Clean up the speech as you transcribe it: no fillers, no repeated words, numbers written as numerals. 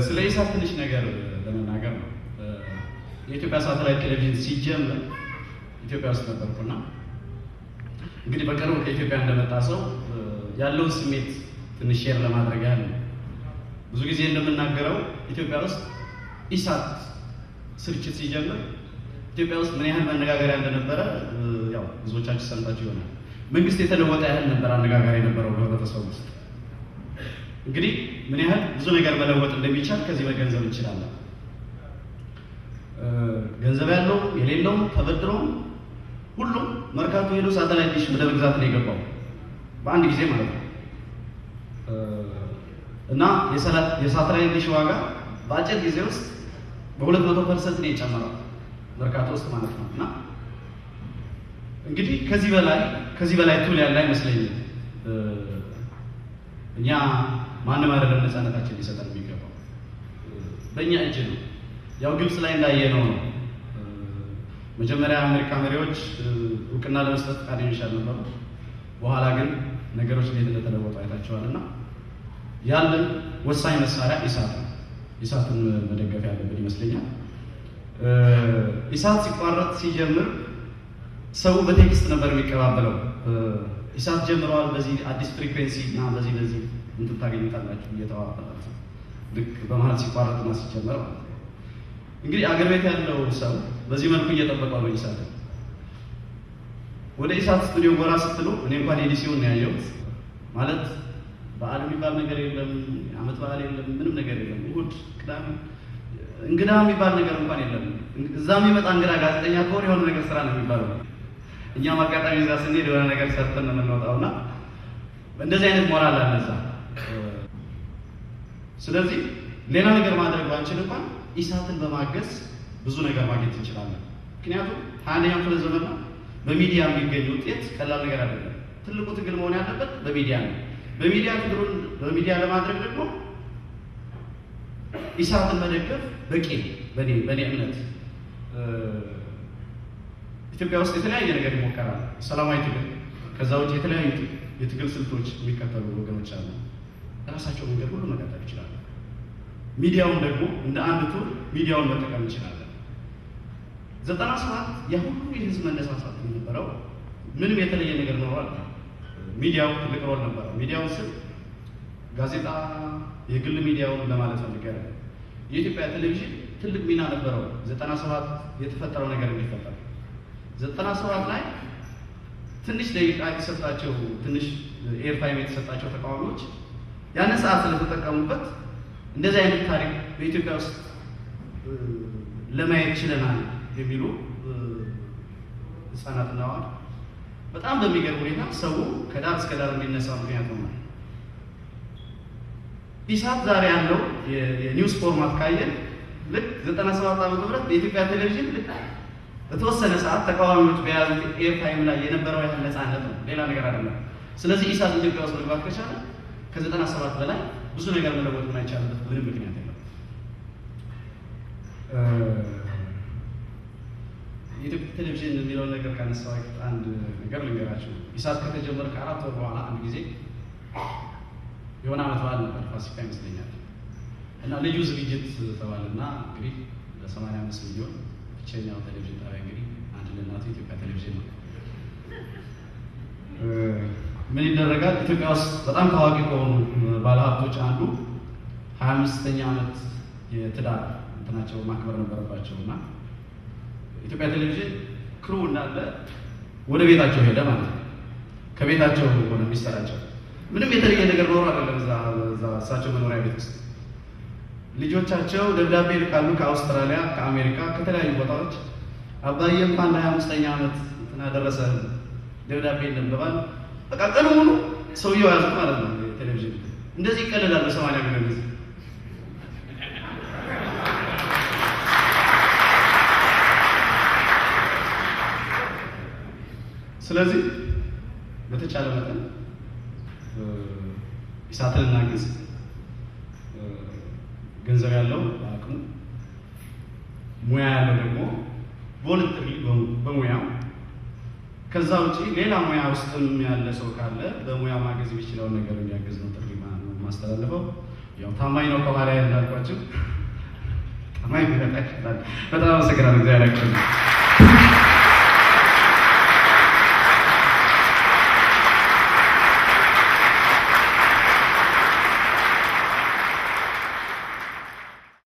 ስለ ኢሳት ትንሽ ነገር ለመናገር ነው። የኢትዮጵያ ሳተላይት ቴሌቪዥን ሲጀምር ኢትዮጵያ ውስጥ ነበርኩና እንግዲህ በቅርቡ ከኢትዮጵያ እንደመጣ ሰው ያለውን ስሜት ትንሽ ሼር ለማድረግ ያህል ነው። ብዙ ጊዜ እንደምናገረው ኢትዮጵያ ውስጥ ኢሳት ስርጭት ሲጀምር ኢትዮጵያ ውስጥ ምን ያህል መነጋገሪያ እንደነበረ ያው ብዙዎቻችሁ ሰምታችሁ ይሆናል። መንግስት የተለወጠ ያህል ነበር አነጋጋሪ የነበረው በህብረተሰቡ ውስጥ። እንግዲህ ምን ያህል ብዙ ነገር መለወጥ እንደሚቻል ከዚህ መገንዘብ እንችላለን። ገንዘብ ያለው የሌለው ተበድሮ ሁሉም መርካቶ ሄዶ ሳተላይት ዲሽ ወደ መግዛት ነው የገባው በአንድ ጊዜ ማለት ነው። እና የሳተላይት ዲሽ ዋጋ በአጭር ጊዜ ውስጥ በ200% ነው የጨመረው መርካቶ ውስጥ ማለት ነው። እና እንግዲህ ከዚህ በላይ ቱል ያለ አይመስለኝም። እኛ ማንም አይደለም ነፃነታችን ሊሰጠን የሚገባው በእኛ እጅ ነው። ያው ግብጽ ላይ እንዳየነው ነው። መጀመሪያ አሜሪካ መሪዎች እውቅና ለመስጠት ፈቃደኞች አልነበሩ። በኋላ ግን ነገሮች እንዴት እንደተለወጡ አይታቸዋልና ያለን ወሳኝ መሳሪያ ኢሳት ነው። ኢሳትን መደገፍ ያለብን ይመስለኛል። ኢሳት ሲቋረጥ ሲጀምር ሰው በቴክስት ነበር የሚቀባበለው። ኢሳት ጀምረዋል፣ በዚህ አዲስ ፍሪኩዌንሲ እና በዚህ እንትን ታገኙታላችሁ እየተዋወቀ ልክ በመሀል ሲቋረጥና ሲጀመር ማለት ነው። እንግዲህ አገር ቤት ያለው ሰው በዚህ መልኩ እየጠበቀው ነው ኢሳት። ወደ ኢሳት ስቱዲዮ ጎራ ስትሉ እኔ እንኳን ኤዲሲውን ነው ያየሁት። ማለት በዓል የሚባል ነገር የለም፣ ዓመት በዓል የለም፣ ምንም ነገር የለም። እሑድ፣ ቅዳሜ እንግዳ የሚባል ነገር እንኳን የለም። እዛ የሚመጣ እንግዳ ጋዜጠኛ ከሆነ የሆነ ነገር ስራ ነው የሚባለው። እኛም አጋጣሚ እዛ ስንሄድ የሆነ ነገር ሰርተን ነው የምንወጣውና እንደዚህ አይነት ሞራል አለ እዛ። ስለዚህ ሌላ ነገር ማድረግ ባንችል እንኳን ኢሳትን በማገዝ ብዙ ነገር ማግኘት እንችላለን። ምክንያቱም 21ኛው ክፍለ ዘመን ነው። በሚዲያ የሚገኝ ውጤት ቀላል ነገር አይደለም። ትልቁ ትግል መሆን ያለበት በሚዲያ ነው። ትግሉን በሚዲያ ለማድረግ ደግሞ ኢሳትን መደገፍ በቂ ነው። በኔ እምነት ኢትዮጵያ ውስጥ የተለያየ ነገር ይሞከራል፣ ሰላማዊ ትግል። ከዛ ውጭ የተለያዩ የትግል ስልቶች የሚከተሉ ወገኖች አሉ። ራሳቸው መንገድ ሁሉ መቀጠል ይችላሉ። ሚዲያውን ደግሞ እንደ አንድ ቱል ሚዲያውን መጠቀም እንችላለን። 97 የሁሉ የህዝብ መነሳሳት የነበረው ምንም የተለየ ነገር ኖሯል። ሚዲያው ትልቅ ሮል ነበረው። ሚዲያውን ስል ጋዜጣ፣ የግል ሚዲያውን ለማለት ፈልገናል። የኢትዮጵያ ቴሌቪዥን ትልቅ ሚና ነበረው 97 የተፈጠረው ነገር እንዲፈጠር። 97 ላይ ትንሽ ደቂቃ የተሰጣቸው ትንሽ ኤርታይም የተሰጣቸው ተቃዋሚዎች ያን ሰዓት ስለተጠቀሙበት እንደዚህ አይነት ታሪክ በኢትዮጵያ ውስጥ ለማየት ችለናል የሚሉ ህፃናትና አዋቂ በጣም በሚገርም ሁኔታ ሰው ከዳር እስከ ዳር እንዲነሳ ምክንያት ሆኗል። ኢሳት ዛሬ ያለው የኒውስ ፎርማት ካየን ልክ 97 ዓመተ ምህረት በኢትዮጵያ ቴሌቪዥን ልክ በተወሰነ ሰዓት ተቃዋሚዎች በያዙት ኤርታይም ላይ የነበረው ያህል ነፃነት ነው፣ ሌላ ነገር አይደለም። ስለዚህ ኢሳት ኢትዮጵያ ውስጥ መግባት ከቻለ ከ97 በላይ ብዙ ነገር መለወጥ የማይቻልበት ምንም ምክንያት የለም። የኢትዮጵያ ቴሌቪዥን የሚለውን ነገር ካነሳው አንድ ነገር ልንገራችሁ። ኢሳት ከተጀመረ ከ4 ወር በኋላ አንድ ጊዜ የሆነ ዓመት በዓል ነበር፣ ፋሲካ ይመስለኛል። እና ልዩ ዝግጅት ተባለና እንግዲህ ለ85 ሚሊዮን ብቸኛው ቴሌቪዥን ጣቢያ እንግዲህ አንድ ለእናቱ ኢትዮጵያ ቴሌቪዥን ነው። ምን ይደረጋል? ኢትዮጵያ ውስጥ በጣም ታዋቂ ከሆኑ ባለሀብቶች አንዱ 25ኛ ዓመት የትዳር እንትናቸው ማክበር ነበረባቸው እና ኢትዮጵያ ቴሌቪዥን ክሩ እንዳለ ወደ ቤታቸው ሄደ ማለት ነው። ከቤታቸው ሆነ የሚሰራቸው ምንም የተለየ ነገር ኖሮ አይደለም። እዛ እሳቸው መኖሪያ ቤት ውስጥ ልጆቻቸው ደብዳቤ ልካሉ ከአውስትራሊያ፣ ከአሜሪካ፣ ከተለያዩ ቦታዎች አባዬ እንኳን ለ25ኛ ዓመት እንትና ደረሰ ደብዳቤ እንደምባል በቃ ቀኑ ሙሉ ሰውየው ያዙት ማለት ነው። ቴሌቪዥን እንደዚህ ይቀልላል በ80 ሚሊዮን ጊዜ። ስለዚህ በተቻለ መጠን ኢሳትን እናግዝ። ገንዘብ ያለው አቅሙ፣ ሙያ ያለው ደግሞ ቮለንተሪ በሙያው፣ ከዛ ውጪ ሌላ ሙያ ውስጥም ያለ ሰው ካለ በሙያ ማገዝ የሚችለውን ነገር የሚያገዝ ነው ጥሪ ማስተላለፈው። ያው ታማኝ ነው ከኋላ እንዳልኳችሁ ታማኝ ቢመጣ ይችላል። በጣም አመሰግናለሁ። እግዚአብሔር ያክብርልኝ።